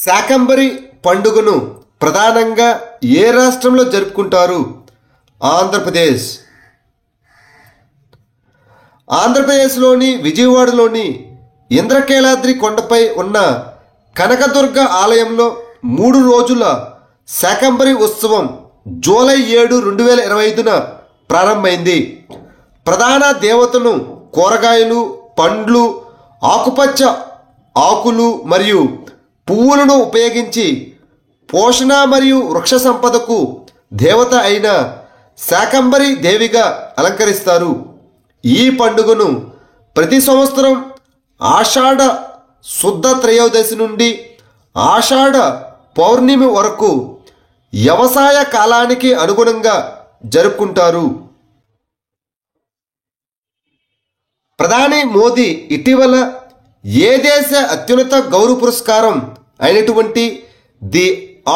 శాకంబరి పండుగను ప్రధానంగా ఏ రాష్ట్రంలో జరుపుకుంటారు? ఆంధ్రప్రదేశ్. ఆంధ్రప్రదేశ్లోని విజయవాడలోని ఇంద్రకీలాద్రి కొండపై ఉన్న కనకదుర్గ ఆలయంలో 3 రోజుల శాకంబరి ఉత్సవం జూలై 7, 2025న ప్రారంభమైంది. ప్రధాన దేవతను కూరగాయలు, పండ్లు, ఆకుపచ్చ ఆకులు మరియు పువ్వులను ఉపయోగించి పోషణ మరియు వృక్ష సంపదకు దేవత అయిన శాకంబరి దేవిగా అలంకరిస్తారు. ఈ పండుగను ప్రతి సంవత్సరం ఆషాఢ శుద్ధ త్రయోదశి నుండి ఆషాఢ పౌర్ణమి వరకు వ్యవసాయ కాలానికి అనుగుణంగా జరుపుకుంటారు. ప్రధాని మోదీ ఇటీవల ఏ దేశ అత్యున్నత గౌరవ పురస్కారం అయినటువంటి the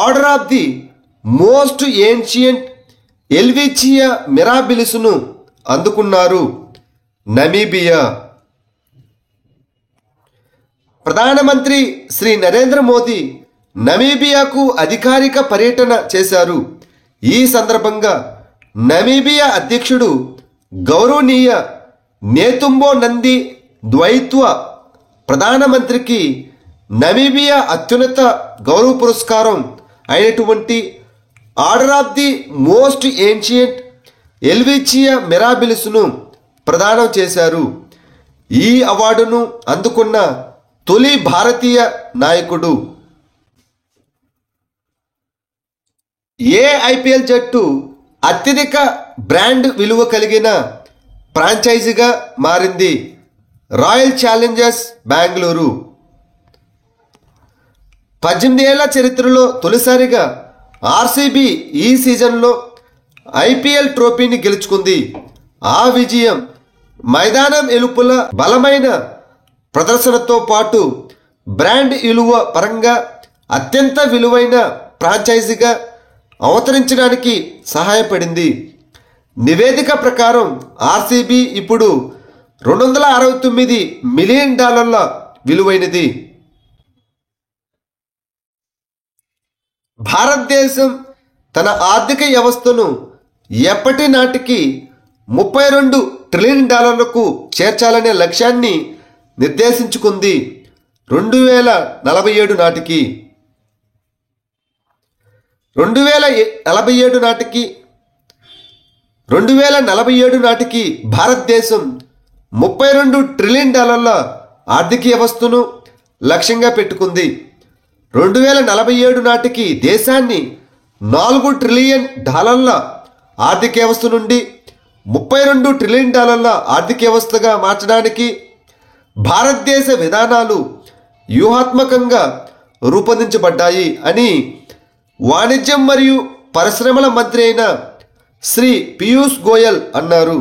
Order of the Most Ancient Welwitschia మిరాబిలిస్ను అందుకున్నారు? నమీబియా. ప్రధానమంత్రి శ్రీ నరేంద్ర మోదీ నమీబియాకు అధికారిక పర్యటన చేశారు. ఈ సందర్భంగా నమీబియా అధ్యక్షుడు గౌరవనీయ నేతుంబో నంది ద్వైత్వ ప్రధానమంత్రికి నమీబియా అత్యున్నత గౌరవ పురస్కారం అయినటువంటి Order of the Most Ancient Welwitschia మిరాబిలిస్ను ప్రదానం చేశారు. ఈ అవార్డును అందుకున్న తొలి భారతీయ నాయకుడు. ఏ ఐపీఎల్ జట్టు అత్యధిక బ్రాండ్ విలువ కలిగిన ఫ్రాంచైజీగా మారింది? Royal Challengers Bengaluru. 18 ఏళ్ల చరిత్రలో తొలిసారిగా ఆర్సీబీ ఈ సీజన్లో ఐపీఎల్ ట్రోఫీని గెలుచుకుంది. ఆ విజయం మైదానం ఎలుపుల బలమైన ప్రదర్శనతో పాటు బ్రాండ్ విలువ పరంగా అత్యంత విలువైన ఫ్రాంచైజీగా అవతరించడానికి సహాయపడింది. నివేదిక ప్రకారం ఆర్సీబీ ఇప్పుడు $269 మిలియన్ విలువైనది. భారతదేశం తన ఆర్థిక వ్యవస్థను ఎప్పటి నాటికి $32 ట్రిలియన్ చేర్చాలనే లక్ష్యాన్ని నిర్దేశించుకుంది? 2047 నాటికి. 2047 నాటికి భారతదేశం $32 ట్రిలియన్ ఆర్థిక వ్యవస్థను లక్ష్యంగా పెట్టుకుంది. 2047 నాటికి దేశాన్ని $4 ట్రిలియన్ ఆర్థిక వ్యవస్థ నుండి $32 ట్రిలియన్ ఆర్థిక వ్యవస్థగా మార్చడానికి భారతదేశ విధానాలు వ్యూహాత్మకంగా రూపొందించబడ్డాయి అని వాణిజ్యం మరియు పరిశ్రమల మంత్రి అయిన శ్రీ పీయూష్ గోయల్ అన్నారు.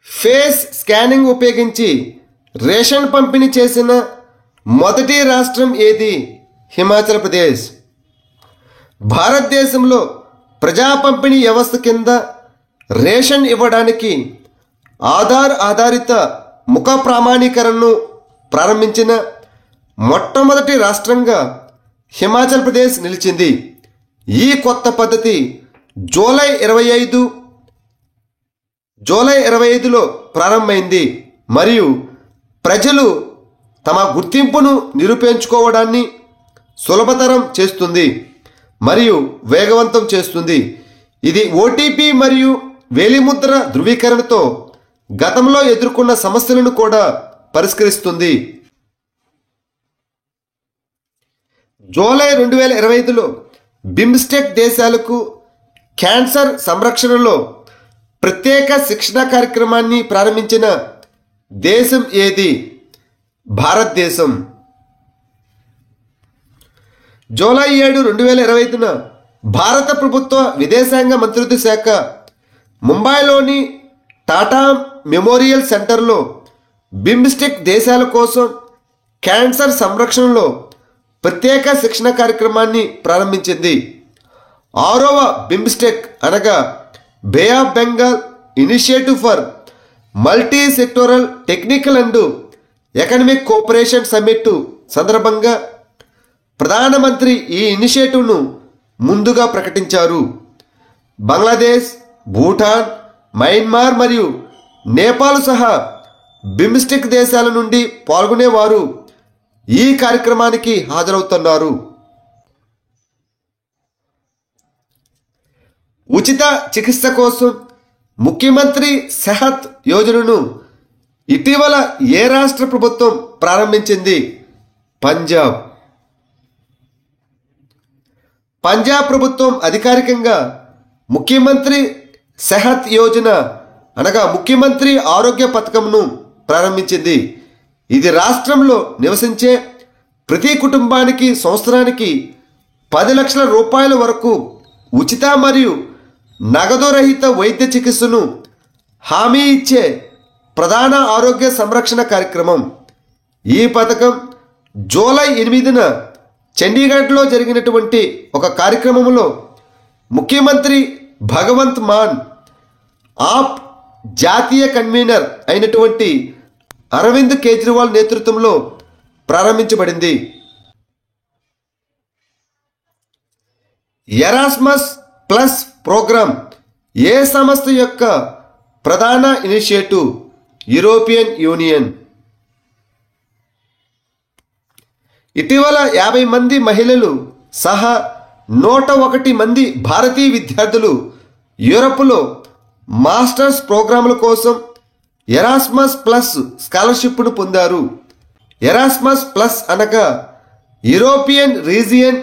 ఫేస్ స్కానింగ్ ఉపయోగించి రేషన్ పంపిణీ చేసిన మొదటి రాష్ట్రం ఏది? హిమాచల్ ప్రదేశ్. భారతదేశంలో ప్రజా పంపిణీ వ్యవస్థ కింద రేషన్ ఇవ్వడానికి ఆధార్ ఆధారిత ముఖ ప్రామాణీకరణను ప్రారంభించిన మొట్టమొదటి రాష్ట్రంగా హిమాచల్ ప్రదేశ్ నిలిచింది. ఈ కొత్త పద్ధతి జూలై 25లో ప్రారంభమైంది మరియు ప్రజలు తమ గుర్తింపును నిరూపించుకోవడాన్ని సులభతరం చేస్తుంది మరియు వేగవంతం చేస్తుంది. ఇది ఓటీపీ మరియు వేలిముద్ర ధృవీకరణతో గతంలో ఎదుర్కొన్న సమస్యలను కూడా పరిష్కరిస్తుంది. జూలై 2025లో బిమ్స్టెక్ దేశాలకు క్యాన్సర్ సంరక్షణలో ప్రత్యేక శిక్షణ కార్యక్రమాన్ని ప్రారంభించిన దేశం ఏది? భారతదేశం. జూలై 7, 2025న భారత ప్రభుత్వ విదేశాంగ మంత్రిత్వ శాఖ ముంబైలోని టాటా మెమోరియల్ సెంటర్లో బిమ్స్టెక్ దేశాల కోసం క్యాన్సర్ సంరక్షణలో ప్రత్యేక శిక్షణ కార్యక్రమాన్ని ప్రారంభించింది. 6వ బిమ్స్టెక్ అనగా Bay of Bengal Initiative for Multi Sectoral Technical and Economic Cooperation summit సందర్భంగా ప్రధానమంత్రి ఈ ఇనిషియేటివ్ను ముందుగా ప్రకటించారు. బంగ్లాదేశ్, భూటాన్, మయన్మార్ మరియు నేపాల్ సహా బిమ్స్టెక్ దేశాల నుండి పాల్గొనేవారు ఈ కార్యక్రమానికి హాజరవుతున్నారు. ఉచిత చికిత్స కోసం ముఖ్యమంత్రి సెహత్ యోజనను ఇటీవల ఏ రాష్ట్ర ప్రభుత్వం ప్రారంభించింది? పంజాబ్ ప్రభుత్వం అధికారికంగా ముఖ్యమంత్రి సెహత్ యోజన అనగా ముఖ్యమంత్రి ఆరోగ్య పథకంను ప్రారంభించింది. ఇది రాష్ట్రంలో నివసించే ప్రతి కుటుంబానికి సంవత్సరానికి 10 లక్షల రూపాయల వరకు ఉచిత మరియు నగదు రహిత వైద్య చికిత్సను హామీ ఇచ్చే ప్రధాన ఆరోగ్య సంరక్షణ కార్యక్రమం. ఈ పథకం జూలై 8న చండీగఢ్లో జరిగినటువంటి ఒక కార్యక్రమంలో ముఖ్యమంత్రి భగవంత్ మాన్ ఆప్ జాతీయ కన్వీనర్ అయినటువంటి అరవింద్ కేజ్రీవాల్ నేతృత్వంలో ప్రారంభించబడింది. ఎరాస్మస్ ప్లస్ ప్రోగ్రాం ఏ సంస్థ యొక్క ప్రధాన ఇనిషియేటివ్? European union. ఇటీవల 50 మంది మహిళలు సహా 101 మంది భారతీయ విద్యార్థులు యూరప్లో మాస్టర్స్ ప్రోగ్రాంల కోసం ఎరాస్మస్ ప్లస్ స్కాలర్షిప్ను పొందారు. ఎరాస్మస్ ప్లస్ అనగా European region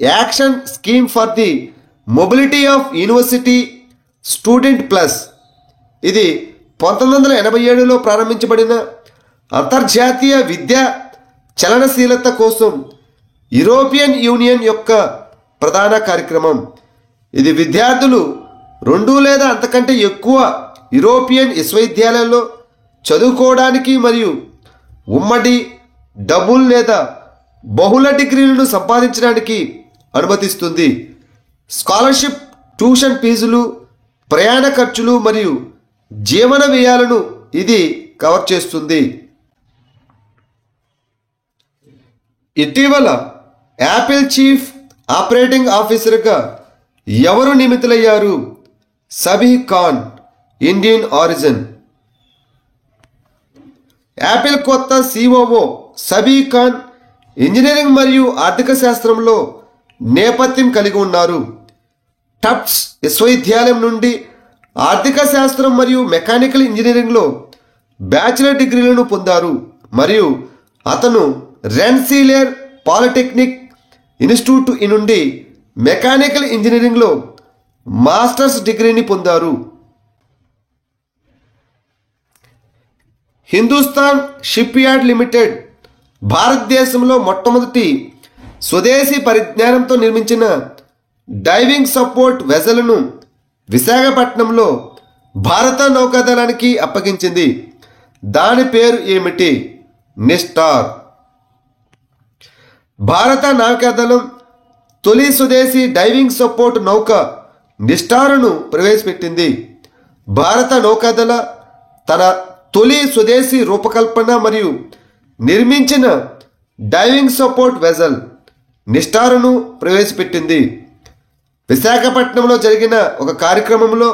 action scheme for the mobility of university student plus. ఇది 1987లో ప్రారంభించబడిన అంతర్జాతీయ విద్యా చలనశీలత కోసం యూరోపియన్ యూనియన్ యొక్క ప్రధాన కార్యక్రమం. ఇది విద్యార్థులు 2 లేదా అంతకంటే ఎక్కువ యూరోపియన్ విశ్వవిద్యాలయాల్లో చదువుకోవడానికి మరియు ఉమ్మడి, డబుల్ లేదా బహుళ డిగ్రీలను సంపాదించడానికి అనుమతిస్తుంది. స్కాలర్షిప్ ట్యూషన్ ఫీజులు, ప్రయాణ ఖర్చులు మరియు జీవన వ్యయాలను ఇది కవర్ చేస్తుంది. ఇటీవల యాపిల్ చీఫ్ ఆపరేటింగ్ ఆఫీసర్గా ఎవరు నియమితులయ్యారు? సబీహ్ ఖాన్, ఇండియన్ ఆరిజిన్. యాపిల్ కొత్త సిఓఓ సబీహ్ ఖాన్ ఇంజనీరింగ్ మరియు ఆర్థిక శాస్త్రంలో నేపథ్యం కలిగి ఉన్నారు. టఫ్ట్స్ విశ్వవిద్యాలయం నుండి ఆర్థిక శాస్త్రం మరియు మెకానికల్ ఇంజనీరింగ్లో బ్యాచిలర్ డిగ్రీలను పొందారు మరియు అతను రెన్సీలేర్ పాలిటెక్నిక్ ఇన్స్టిట్యూట్ నుండి మెకానికల్ ఇంజనీరింగ్లో మాస్టర్స్ డిగ్రీని పొందారు. హిందుస్థాన్ షిప్ యార్డ్ లిమిటెడ్ భారతదేశంలో మొట్టమొదటి స్వదేశీ పరిజ్ఞానంతో నిర్మించిన డైవింగ్ సపోర్ట్ వెసల్ను విశాఖపట్నంలో భారత నౌకాదళానికి అప్పగించింది. దాని పేరు ఏమిటి? నిస్టార్. భారత నౌకాదళం తొలి స్వదేశీ డైవింగ్ సపోర్ట్ నౌక నిస్టార్ను ప్రవేశపెట్టింది. భారత నౌకాదళ తన తొలి స్వదేశీ రూపకల్పన మరియు నిర్మించిన డైవింగ్ సపోర్ట్ వెసల్ నిస్టార్ను ప్రవేశపెట్టింది. విశాఖపట్నంలో జరిగిన ఒక కార్యక్రమంలో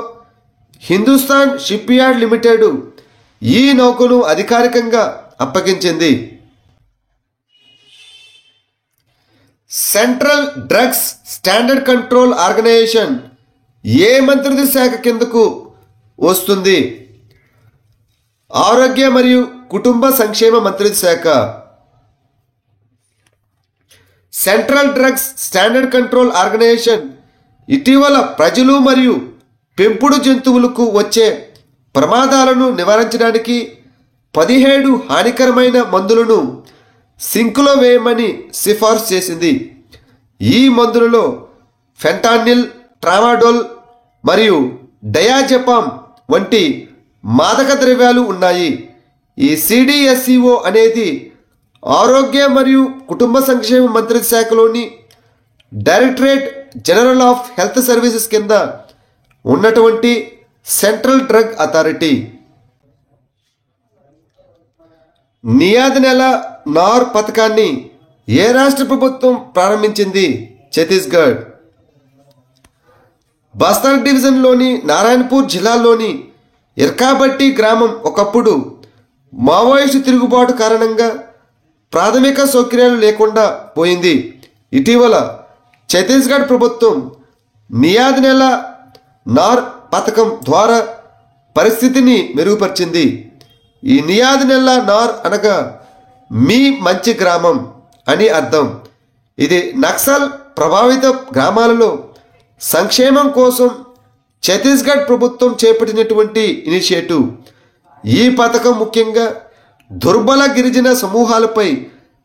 హిందుస్థాన్ షిప్ యార్డ్ లిమిటెడ్ ఈ నౌకను అధికారికంగా అప్పగించింది. Central drugs standard control Organisation ఏ మంత్రిత్వ శాఖ కిందకు వస్తుంది? ఆరోగ్య మరియు కుటుంబ సంక్షేమ మంత్రిత్వ శాఖ. Central drugs standard control organisation ఇటీవల ప్రజలు మరియు పెంపుడు జంతువులకు వచ్చే ప్రమాదాలను నివారించడానికి 17 హానికరమైన మందులను సింక్లో వేయమని సిఫార్సు చేసింది. ఈ మందులలో ఫెంటానిల్, ట్రామాడోల్ మరియు డయాజెపామ్ వంటి మాదక ద్రవ్యాలు ఉన్నాయి. ఈ సిడిఎస్సిఓ అనేది ఆరోగ్య మరియు కుటుంబ సంక్షేమ మంత్రిత్వ శాఖలోని Directorate General of Health Services కింద ఉన్నటువంటి సెంట్రల్ డ్రగ్ అథారిటీ. నియాద్ నెల నార్ పథకాన్ని ఏ రాష్ట్ర ప్రభుత్వం ప్రారంభించింది? ఛత్తీస్గఢ్. బస్తర్ డివిజన్లోని నారాయణపూర్ జిల్లాలోని ఇర్కాబట్టి గ్రామం ఒకప్పుడు మావోయిస్టు తిరుగుబాటు కారణంగా ప్రాథమిక సౌకర్యాలు లేకుండా పోయింది. ఇటీవల ఛత్తీస్గఢ్ ప్రభుత్వం నియాద్ నెల నార్ పథకం ద్వారా పరిస్థితిని మెరుగుపరిచింది. ఈ నియాద్ నెల నార్ అనగా మీ మంచి గ్రామం అని అర్థం. ఇది నక్సల్ ప్రభావిత గ్రామాలలో సంక్షేమం కోసం ఛత్తీస్గఢ్ ప్రభుత్వం చేపట్టినటువంటి ఇనిషియేటివ్. ఈ పథకం ముఖ్యంగా దుర్బల గిరిజన సమూహాలపై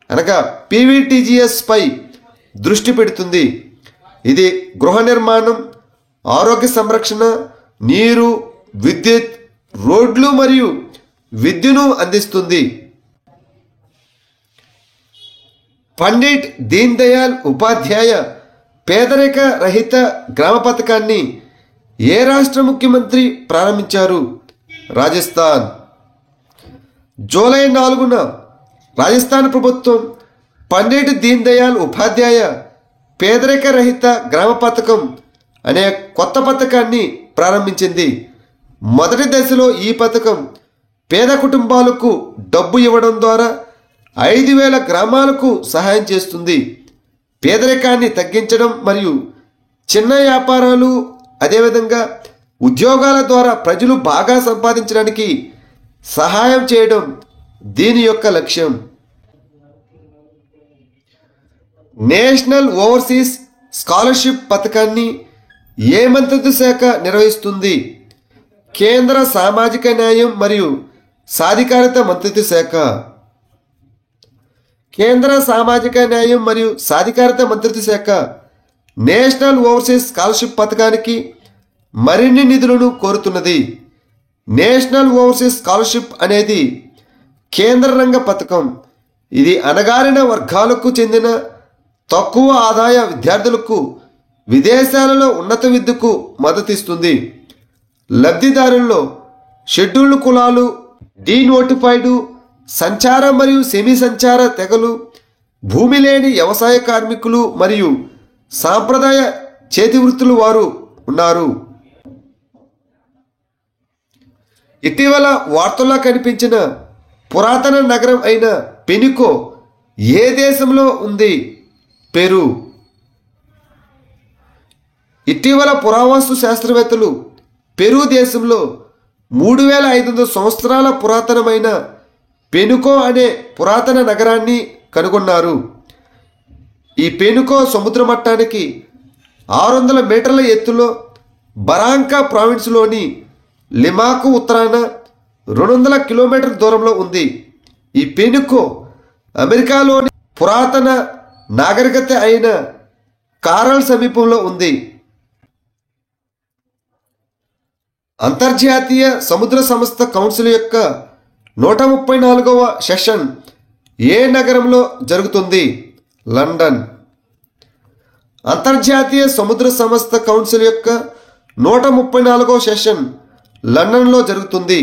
అనగా పీవీటీజీఎస్ పై దృష్టి పెడుతుంది. ఇది గృహ నిర్మాణం, ఆరోగ్య సంరక్షణ, నీరు, విద్యుత్, రోడ్లు మరియు విద్యును అందిస్తుంది. పండిట్ దీన్ దయాళ్ ఉపాధ్యాయ పేదరిక రహిత గ్రామ పథకాన్ని ఏ రాష్ట్ర ముఖ్యమంత్రి ప్రారంభించారు? రాజస్థాన్. జూలై 4న రాజస్థాన్ ప్రభుత్వం పండిట్ దీన్ దయాళ్ ఉపాధ్యాయ పేదరిక రహిత గ్రామ పథకం అనే కొత్త పథకాన్ని ప్రారంభించింది. మొదటి దశలో ఈ పథకం పేద కుటుంబాలకు డబ్బు ఇవ్వడం ద్వారా 5,000 గ్రామాలకు సహాయం చేస్తుంది. పేదరికాన్ని తగ్గించడం మరియు చిన్న వ్యాపారాలు అదేవిధంగా ఉద్యోగాల ద్వారా ప్రజలు బాగా సంపాదించడానికి సహాయం చేయడం దీని యొక్క లక్ష్యం. నేషనల్ ఓవర్సీస్ స్కాలర్షిప్ పథకాన్ని ఏ మంత్రిత్వ శాఖ నిర్వహిస్తుంది? కేంద్ర సామాజిక న్యాయం మరియు సాధికారత మంత్రిత్వ శాఖ. కేంద్ర సామాజిక న్యాయం మరియు సాధికారత మంత్రిత్వ శాఖ నేషనల్ ఓవర్సీస్ స్కాలర్షిప్ పథకానికి మరిన్ని నిధులను కోరుతున్నది. నేషనల్ ఓవర్సీస్ స్కాలర్షిప్ అనేది కేంద్ర రంగ పథకం. ఇది అణగారిన వర్గాలకు చెందిన తక్కువ ఆదాయ విద్యార్థులకు విదేశాలలో ఉన్నత విద్యకు మద్దతిస్తుంది. లబ్ధిదారుల్లో షెడ్యూల్డ్ కులాలు, డీనోటిఫైడ్, సంచార మరియు సెమీ సంచార తెగలు, భూమి లేని వ్యవసాయ కార్మికులు మరియు సాంప్రదాయ చేతి వృత్తులు వారు ఉన్నారు. ఇటీవల వార్తల్లో కనిపించిన పురాతన నగరం అయిన పెనుకో ఏ దేశంలో ఉంది? పెరు. ఇటీవల పురావస్తు శాస్త్రవేత్తలు పెరు దేశంలో 3,500 సంవత్సరాల పురాతనమైన పెనుకో అనే పురాతన నగరాన్ని కనుగొన్నారు. ఈ పెనుకో సముద్ర మట్టానికి 600 మీటర్ల ఎత్తులో బరాంకా ప్రావిన్స్లోని లిమాకు ఉత్తరాన 200 కిలోమీటర్ల దూరంలో ఉంది. ఈ పెనుకో అమెరికాలోని పురాతన నాగరికత అయిన కారల్ సమీపంలో ఉంది. అంతర్జాతీయ సముద్ర సంస్థ కౌన్సిల్ యొక్క 134వ సెషన్ ఏ నగరంలో జరుగుతుంది? లండన్. అంతర్జాతీయ సముద్ర సంస్థ కౌన్సిల్ యొక్క 134వ సెషన్ లండన్లో జరుగుతుంది.